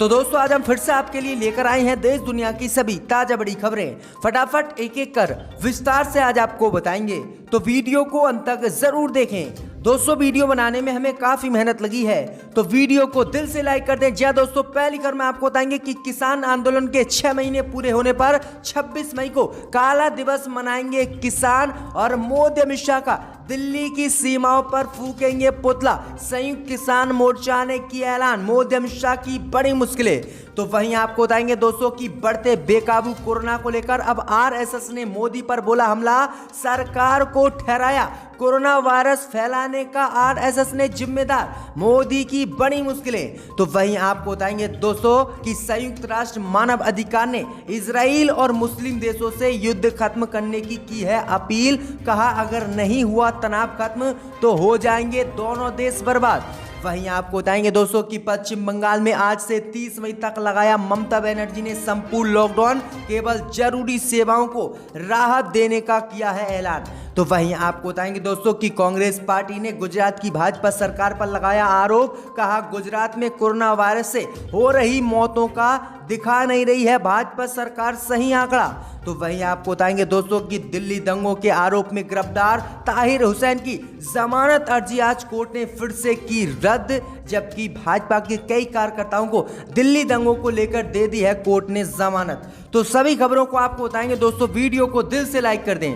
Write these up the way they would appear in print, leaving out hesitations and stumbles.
तो दोस्तों आज हम फिर से आपके लिए लेकर आए हैं देश दुनिया की सभी ताजा बड़ी खबरें। फटाफट एक एक कर विस्तार से आज आपको बताएंगे, तो वीडियो को अंत तक जरूर देखें। दोस्तों वीडियो बनाने में हमें काफी मेहनत लगी है, तो वीडियो को दिल से लाइक कर दें। जी हां दोस्तों, पहली खबर में आपको बताएंगे कि किसान आंदोलन के 6 महीने पूरे होने पर 26 मई को काला दिवस मनाएंगे किसान, और मोदी अमित शाह का दिल्ली की सीमाओं पर फूकेंगे पुतला। संयुक्त किसान मोर्चा ने किया ऐलान, मोदी अमित शाह की बड़ी मुश्किलें। तो वहीं आपको बताएंगे दोस्तों कि बढ़ते बेकाबू कोरोना को लेकर अब आरएसएस ने मोदी पर बोला हमला, सरकार को ठहराया कोरोना वायरस फैलाने का आरएसएस ने जिम्मेदार, मोदी की बड़ी मुश्किलें। तो वहीं आपको बताएंगे दोस्तों कि संयुक्त राष्ट्र मानव अधिकार ने इजराइल और मुस्लिम देशों से युद्ध खत्म करने की है अपील। कहा अगर नहीं हुआ तनाव खत्म तो हो जाएंगे दोनों देश बर्बाद। वहीं आपको बताएंगे दोस्तों कि पश्चिम बंगाल में आज से 30 मई तक लगाया ममता बनर्जी ने संपूर्ण लॉकडाउन, केवल जरूरी सेवाओं को राहत देने का किया है ऐलान। तो वहीं आपको बताएंगे दोस्तों कि कांग्रेस पार्टी ने गुजरात की भाजपा सरकार पर लगाया आरोप। कहा गुजरात में कोरोना वायरस से हो रही मौतों का दिखा नहीं रही है भाजपा सरकार सही आंकड़ा। तो वहीं आपको बताएंगे दोस्तों कि दिल्ली दंगों के आरोप में गिरफ्तार ताहिर हुसैन की जमानत अर्जी आज कोर्ट ने फिर से की रद्द, जबकि भाजपा के कई कार्यकर्ताओं को दिल्ली दंगों को लेकर दे दी है कोर्ट ने जमानत। तो सभी खबरों को आपको बताएंगे दोस्तों, वीडियो को दिल से लाइक कर दें।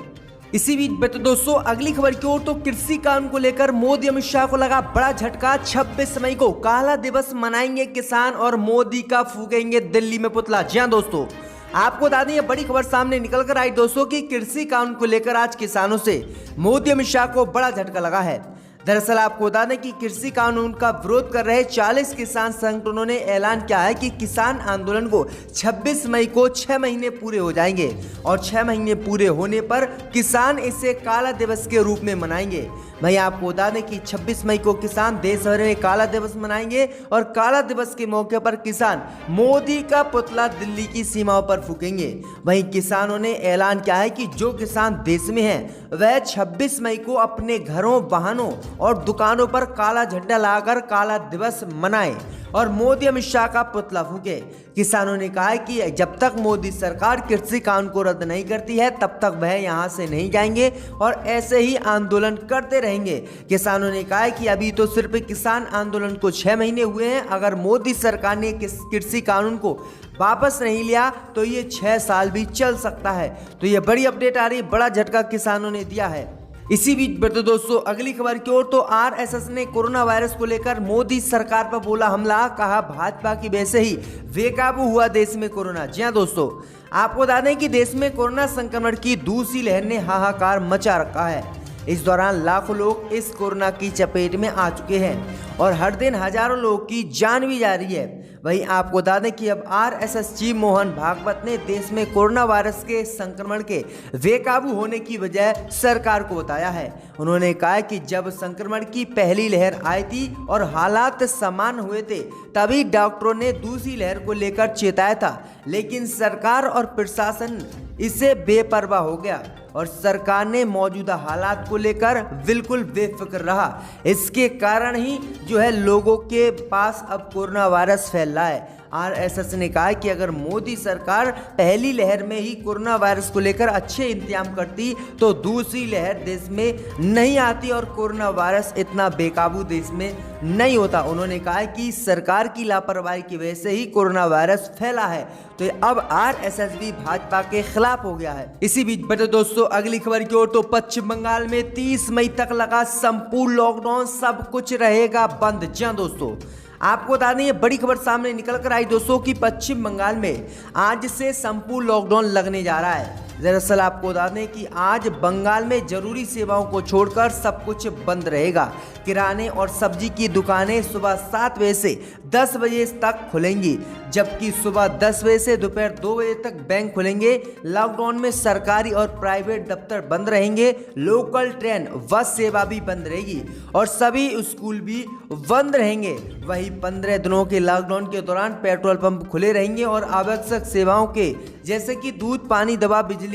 इसी बीच दोस्तों अगली खबर की ओर, तो कृषि कानून को लेकर मोदी अमित शाह को लगा बड़ा झटका। 26 मई को काला दिवस मनाएंगे किसान और मोदी का फूकेंगे दिल्ली में पुतला। जी हां दोस्तों, आपको बता दें ये बड़ी खबर सामने निकल कर आई दोस्तों कि कृषि कानून को लेकर आज किसानों से मोदी अमित शाह को बड़ा झटका लगा है। दरअसल आपको बता दें कि कृषि कानून का विरोध कर रहे 40 किसान संगठनों ने ऐलान किया है कि किसान आंदोलन को 26 मई को 6 महीने पूरे हो जाएंगे, और 6 महीने पूरे होने पर किसान इसे काला दिवस के रूप में मनाएंगे। भाई आपको बता दें कि 26 मई को किसान देश भर में काला दिवस मनाएंगे, और काला दिवस के मौके पर किसान मोदी का पुतला दिल्ली की सीमाओं पर फूकेंगे। वहीं किसानों ने ऐलान किया है कि जो किसान देश में हैं वह 26 मई को अपने घरों, वाहनों और दुकानों पर काला झंडा लगाकर काला दिवस मनाएं और मोदी अमित शाह का पुतला फूके। किसानों ने कहा है कि जब तक मोदी सरकार कृषि कानून को रद्द नहीं करती है तब तक वह यहां से नहीं जाएंगे और ऐसे ही आंदोलन करते रहेंगे। किसानों ने कहा है कि अभी तो सिर्फ किसान आंदोलन को 6 महीने हुए हैं, अगर मोदी सरकार ने कृषि कानून को वापस नहीं लिया तो ये 6 साल भी चल सकता है। तो ये बड़ी अपडेट आ रही है, बड़ा झटका किसानों ने दिया है। इसी बीच बढ़ते दोस्तों अगली खबर की ओर, तो आरएसएस ने कोरोना वायरस को लेकर मोदी सरकार पर बोला हमला। कहा भाजपा की वजह से ही बेकाबू हुआ देश में कोरोना। जी हां दोस्तों, आपको बता दें कि देश में कोरोना संक्रमण की दूसरी लहर ने हाहाकार मचा रखा है। इस दौरान लाखों लोग इस कोरोना की चपेट में आ चुके हैं और हर दिन हजारों लोगों की जान भी जा रही है। वहीं आपको बता दें कि अब आरएसएस चीफ मोहन भागवत ने देश में कोरोना वायरस के संक्रमण के बेकाबू होने की वजह सरकार को बताया है। उन्होंने कहा कि जब संक्रमण की पहली लहर आई थी और हालात सामान्य हुए थे तभी डॉक्टरों ने दूसरी लहर को लेकर चेताया था, लेकिन सरकार और प्रशासन इससे बेपरवाह हो गया और सरकार ने मौजूदा हालात को लेकर बिल्कुल बेफिक्र रहा। इसके कारण ही जो है लोगों के पास अब कोरोना वायरस फैल रहा है। आरएसएस ने कहा कि अगर मोदी सरकार पहली लहर में ही कोरोना वायरस को लेकर अच्छे इंतजाम करती तो दूसरी लहर देश में नहीं आती और कोरोना वायरस इतना बेकाबू देश में नहीं होता। उन्होंने कहा कि सरकार की लापरवाही की वजह से ही कोरोना वायरस फैला है। तो अब आरएसएस भी भाजपा के खिलाफ हो गया है। इसी बीच बढ़ते दोस्तों अगली खबर की ओर, तो पश्चिम बंगाल में 30 मई तक लगा संपूर्ण लॉकडाउन, सब कुछ रहेगा बंद। जी हां दोस्तों, आपको बता दें ये बड़ी खबर सामने निकल कर आई दोस्तों कि पश्चिम बंगाल में आज से संपूर्ण लॉकडाउन लगने जा रहा है। दरअसल आपको बता दें कि आज बंगाल में जरूरी सेवाओं को छोड़कर सब कुछ बंद रहेगा। किराने और सब्जी की दुकानें सुबह 7 बजे से 10 बजे तक खुलेंगी, जबकि सुबह 10 बजे से दोपहर 2 बजे तक बैंक खुलेंगे। लॉकडाउन में सरकारी और प्राइवेट दफ्तर बंद रहेंगे, लोकल ट्रेन, बस सेवा भी बंद रहेगी और सभी स्कूल भी बंद रहेंगे। वहीं 15 दिनों के लॉकडाउन के दौरान पेट्रोल पंप खुले रहेंगे और आवश्यक सेवाओं के जैसे कि दूध, पानी, दवा, बिजली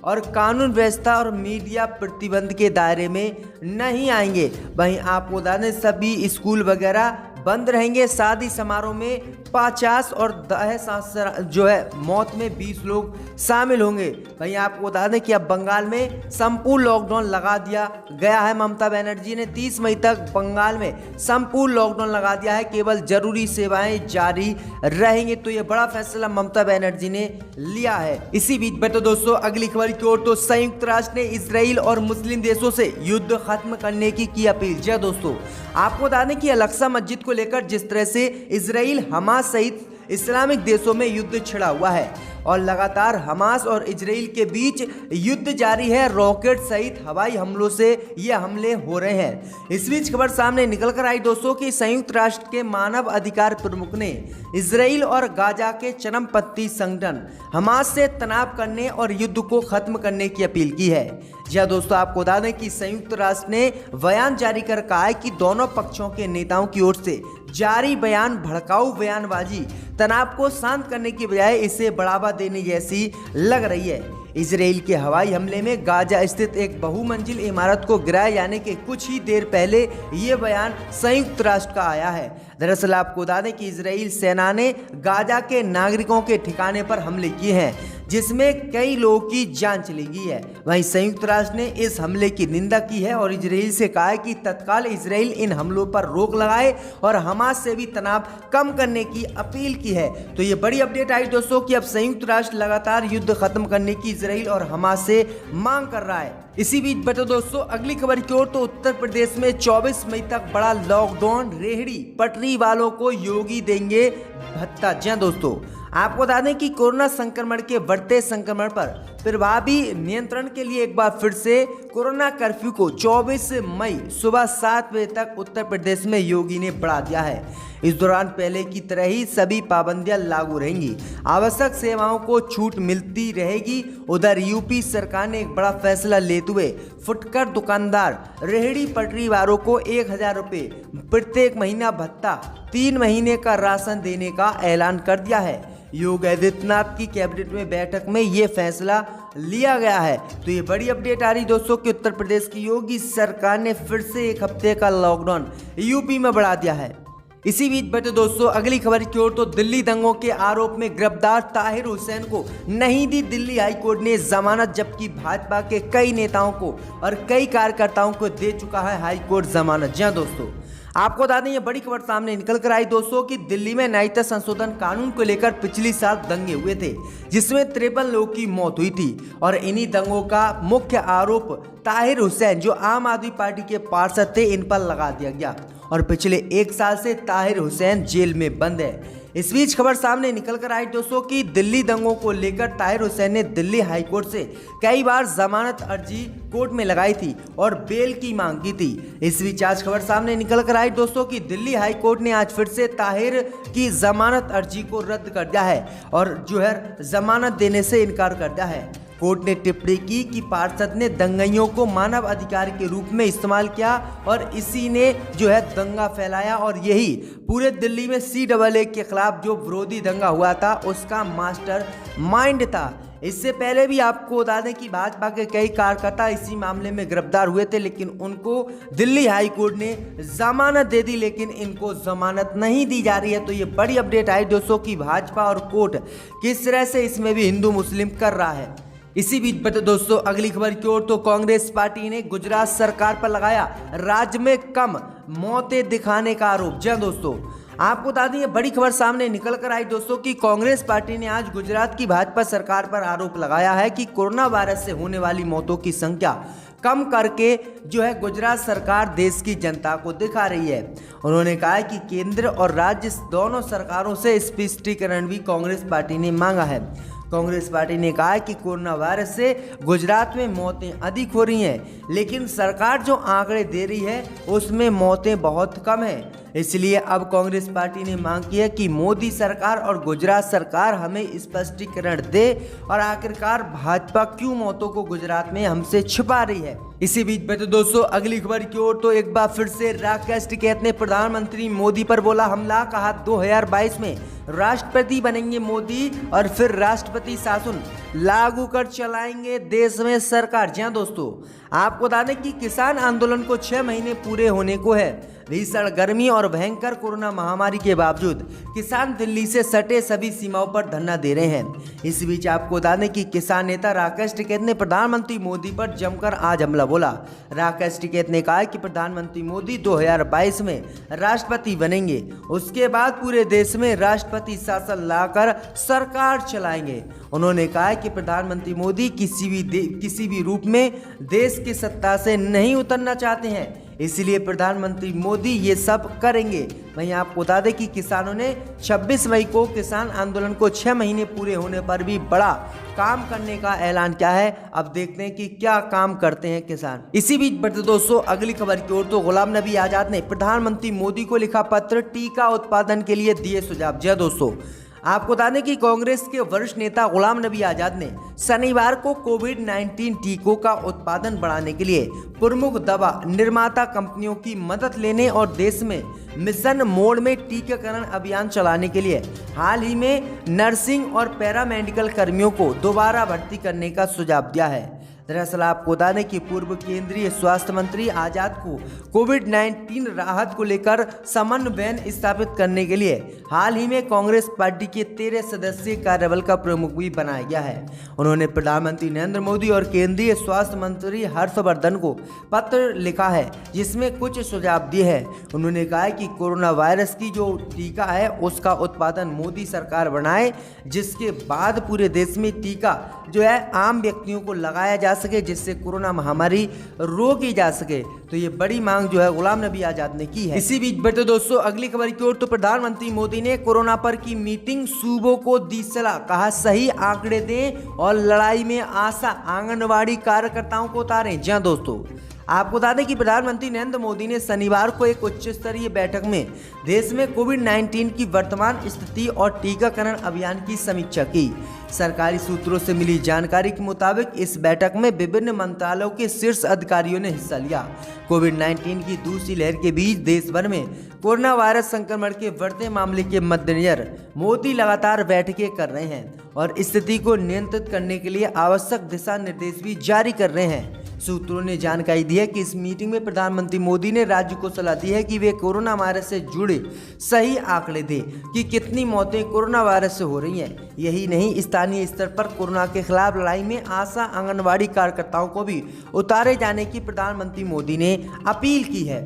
और कानून व्यवस्था और मीडिया प्रतिबंध के दायरे में नहीं आएंगे। वहीं आपको बता दें सभी स्कूल वगैरह बंद रहेंगे। शादी समारोह में 50 और जो है मौत में 20 लोग शामिल होंगे। वहीं आपको बता दें कि अब बंगाल में संपूर्ण लॉकडाउन लगा दिया गया है। ममता बनर्जी ने 30 मई तक बंगाल में संपूर्ण लॉकडाउन लगा दिया है, केवल जरूरी सेवाएं जारी रहेंगी। तो ये बड़ा फैसला ममता बनर्जी ने लिया है। इसी बीच में तो दोस्तों अगली खबर की ओर, तो संयुक्त राष्ट्र ने इजराइल और मुस्लिम देशों से युद्ध खत्म करने की अपील। जी दोस्तों, आपको बता दें कि अल-अक्सा मस्जिद को लेकर जिस तरह से इजराइल हमास सहित इस्लामिक देशों में युद्ध छिड़ा हुआ है और लगातार हमास और इजराइल के बीच युद्ध जारी है। रॉकेट सहित हवाई हमलों से ये हमले हो रहे हैं। इस बीच खबर सामने निकल कर आई दोस्तों कि संयुक्त राष्ट्र के मानव अधिकार प्रमुख ने इजराइल और गाजा के चरमपंथी संगठन हमास से तनाव करने और युद्ध को खत्म करने की अपील की है। जी दोस्तों, आपको बता दें कि संयुक्त राष्ट्र ने बयान जारी कर कहा है कि दोनों पक्षों के नेताओं की ओर से जारी बयान भड़काऊ बयानबाजी तनाव को शांत करने की बजाय इसे बढ़ावा देने जैसी लग रही है। इजराइल के हवाई हमले में गाजा स्थित एक बहुमंजिल इमारत को गिराए जाने के कुछ ही देर पहले ये बयान संयुक्त राष्ट्र का आया है। दरअसल आपको बता दें कि इजराइल सेना ने गाजा के नागरिकों के ठिकाने पर हमले किए हैं, जिसमें कई लोगों की जान चली गई है। वहीं संयुक्त राष्ट्र ने इस हमले की निंदा की है और इजराइल से कहा है कि तत्काल इजराइल इन हमलों पर रोक लगाए और हमास से भी तनाव कम करने की अपील की है। तो ये बड़ी अपडेट आई दोस्तों कि अब संयुक्त राष्ट्र लगातार युद्ध खत्म करने की इजराइल और हमास से मांग कर रहा है। इसी बीच बता दोस्तों अगली खबर की ओर, तो उत्तर प्रदेश में 24 मई तक बड़ा लॉकडाउन। रेहड़ी पटरी वालों को योगी देंगे भत्ता। जी दोस्तों, आपको बता दें कि कोरोना संक्रमण के बढ़ते संक्रमण पर प्रभावी नियंत्रण के लिए एक बार फिर से कोरोना कर्फ्यू को 24 मई सुबह 7 बजे तक उत्तर प्रदेश में योगी ने बढ़ा दिया है। इस दौरान पहले की तरह ही सभी पाबंदियां लागू रहेंगी, आवश्यक सेवाओं को छूट मिलती रहेगी। उधर यूपी सरकार ने एक बड़ा फैसला लेते हुए फुटकर दुकानदार रेहड़ी पटरी वालों को 1000 रुपये प्रत्येक महीना भत्ता 3 महीने का राशन देने का ऐलान कर दिया है। योगी आदित्यनाथ की कैबिनेट में बैठक में ये फैसला लिया गया है। तो ये बड़ी अपडेट आ रही दोस्तों कि उत्तर प्रदेश की योगी सरकार ने फिर से 1 हफ्ते का लॉकडाउन यूपी में बढ़ा दिया है। इसी बीच बचे दोस्तों अगली खबर की ओर, तो दिल्ली दंगों के आरोप में गिरफ्तार ताहिर हुसैन को नहीं दी दिल्ली हाईकोर्ट ने जमानत, जबकि भाजपा के कई नेताओं को और कई कार्यकर्ताओं को दे चुका है हाईकोर्ट जमानत। जी दोस्तों, आपको बता दें ये बड़ी खबर सामने निकल कर आई दोस्तों कि दिल्ली में नागरिकता संशोधन कानून को लेकर पिछली साल दंगे हुए थे, जिसमें 53 लोगों की मौत हुई थी और इन्हीं दंगों का मुख्य आरोप ताहिर हुसैन, जो आम आदमी पार्टी के पार्षद थे, इन पर लगा दिया गया और पिछले 1 साल से ताहिर हुसैन जेल में बंद है। इस बीच खबर सामने निकल कर आई दोस्तों कि दिल्ली दंगों को लेकर ताहिर हुसैन ने दिल्ली हाईकोर्ट से कई बार जमानत अर्जी कोर्ट में लगाई थी और बेल की मांग की थी। इस बीच आज खबर सामने निकल कर आई दोस्तों कि दिल्ली हाईकोर्ट ने आज फिर से ताहिर की जमानत अर्जी को रद्द कर दिया है और जो है जमानत देने से इनकार कर दिया है। कोर्ट ने टिप्पणी की कि पार्षद ने दंगाइयों को मानव अधिकार के रूप में इस्तेमाल किया और इसी ने जो है दंगा फैलाया और यही पूरे दिल्ली में CAA के खिलाफ जो विरोधी दंगा हुआ था उसका मास्टर माइंड था। इससे पहले भी आपको बता दें कि भाजपा के कई कार्यकर्ता इसी मामले में गिरफ्तार हुए थे, लेकिन उनको दिल्ली हाईकोर्ट ने जमानत दे दी, लेकिन इनको जमानत नहीं दी जा रही है। तो ये बड़ी अपडेट आई दोस्तों कि भाजपा और कोर्ट किस तरह से इसमें भी हिंदू मुस्लिम कर रहा है। इसी बीच बता दोस्तों अगली खबर की ओर, तो कांग्रेस पार्टी ने गुजरात सरकार पर लगाया राज्य में कम मौतें दिखाने का आरोप। जी दोस्तों, आपको बता दें ये बड़ी खबर सामने निकल कर आई दोस्तों कि कांग्रेस पार्टी ने आज गुजरात की भाजपा सरकार पर आरोप लगाया है कि कोरोना वायरस से होने वाली मौतों की संख्या कम करके जो है गुजरात सरकार देश की जनता को दिखा रही है। उन्होंने कहा है कि केंद्र और राज्य दोनों सरकारों से स्पष्टीकरण भी कांग्रेस पार्टी ने मांगा है। कांग्रेस पार्टी ने कहा है कि कोरोना वायरस से गुजरात में मौतें अधिक हो रही हैं, लेकिन सरकार जो आंकड़े दे रही है उसमें मौतें बहुत कम हैं। इसलिए अब कांग्रेस पार्टी ने मांग की है कि मोदी सरकार और गुजरात सरकार हमें स्पष्टीकरण दे और आखिरकार भाजपा क्यों मौतों को गुजरात में हमसे छिपा रही है। इसी बीच बचे दोस्तों अगली खबर की ओर, तो एक बार फिर से राकेश टिकैत ने प्रधानमंत्री मोदी पर बोला हमला। कहा 2022 में राष्ट्रपति बनेंगे मोदी और फिर राष्ट्रपति शासन लागू कर चलाएंगे देश में सरकार। जी हाँ दोस्तों, आपको बता दें कि किसान आंदोलन को 6 महीने पूरे होने को है। भीषण गर्मी और भयंकर कोरोना महामारी के बावजूद किसान दिल्ली से सटे सभी सीमाओं पर धरना दे रहे हैं। इस बीच आपको बता दें कि किसान नेता राकेश टिकैत ने प्रधानमंत्री मोदी पर जमकर आज हमला बोला। राकेश टिकैत ने कहा कि प्रधानमंत्री मोदी 2022 में राष्ट्रपति बनेंगे, उसके बाद पूरे देश में राष्ट्रपति शासन लाकर सरकार चलाएंगे। उन्होंने कहा कि प्रधानमंत्री मोदी किसी भी रूप में देश की सत्ता से नहीं उतरना चाहते हैं, इसलिए प्रधानमंत्री मोदी ये सब करेंगे। वहीं आपको बता दें कि किसानों ने 26 मई को किसान आंदोलन को 6 महीने पूरे होने पर भी बड़ा काम करने का ऐलान किया है। अब देखते हैं कि क्या काम करते हैं किसान। इसी बीच बढ़ते दोस्तों अगली खबर की ओर, तो गुलाम नबी आजाद ने प्रधानमंत्री मोदी को लिखा पत्र, टीका उत्पादन के लिए दिए सुझाव। जय दोस्तों, आपको बता दें कि कांग्रेस के वरिष्ठ नेता गुलाम नबी आजाद ने शनिवार को कोविड-19 टीकों का उत्पादन बढ़ाने के लिए प्रमुख दवा निर्माता कंपनियों की मदद लेने और देश में मिशन मोड में टीकाकरण अभियान चलाने के लिए हाल ही में नर्सिंग और पैरामेडिकल कर्मियों को दोबारा भर्ती करने का सुझाव दिया है। दरअसल आपको बता दें कि पूर्व केंद्रीय स्वास्थ्य मंत्री आजाद को कोविड-19 राहत को लेकर समन्वय स्थापित करने के लिए हाल ही में कांग्रेस पार्टी के 13 सदस्यीय कार्यबल का प्रमुख भी बनाया गया है। उन्होंने प्रधानमंत्री नरेंद्र मोदी और केंद्रीय स्वास्थ्य मंत्री हर्षवर्धन को पत्र लिखा है, जिसमें कुछ सुझाव दिए हैं। उन्होंने कहा है कि कोरोना वायरस की जो टीका है उसका उत्पादन मोदी सरकार बनाए, जिसके बाद पूरे देश में टीका जो है आम व्यक्तियों को लगाया जा सके, जिससे कोरोना महामारी रोकी जा सके। तो ये बड़ी मांग जो है गुलाम नबी आजाद ने की है। इसी बीच बढ़ते दोस्तों अगली खबर की ओर, तो प्रधानमंत्री मोदी ने कोरोना पर की मीटिंग, सूबों को दी सलाह, कहा सही आंकड़े दें और लड़ाई में आशा आंगनवाड़ी कार्यकर्ताओं को उतारें। जी हाँ दोस्तों, आपको बता दें कि प्रधानमंत्री नरेंद्र मोदी ने शनिवार को एक उच्च स्तरीय बैठक में देश में कोविड-19 की वर्तमान स्थिति और टीकाकरण अभियान की समीक्षा की। सरकारी सूत्रों से मिली जानकारी के मुताबिक इस बैठक में विभिन्न मंत्रालयों के शीर्ष अधिकारियों ने हिस्सा लिया। कोविड-19 की दूसरी लहर के बीच देश भर में कोरोना वायरस संक्रमण के बढ़ते मामले के मद्देनजर मोदी लगातार बैठकें कर रहे हैं और स्थिति को नियंत्रित करने के लिए आवश्यक दिशा निर्देश भी जारी कर रहे हैं। सूत्रों ने जानकारी दी है कि इस मीटिंग में प्रधानमंत्री मोदी ने राज्य को सलाह दी है कि वे कोरोना वायरस से जुड़े सही आंकड़े दें कि कितनी मौतें कोरोना वायरस से हो रही हैं। यही नहीं, स्थानीय स्तर पर कोरोना के खिलाफ लड़ाई में आशा आंगनवाड़ी कार्यकर्ताओं को भी उतारे जाने की प्रधानमंत्री मोदी ने अपील की है।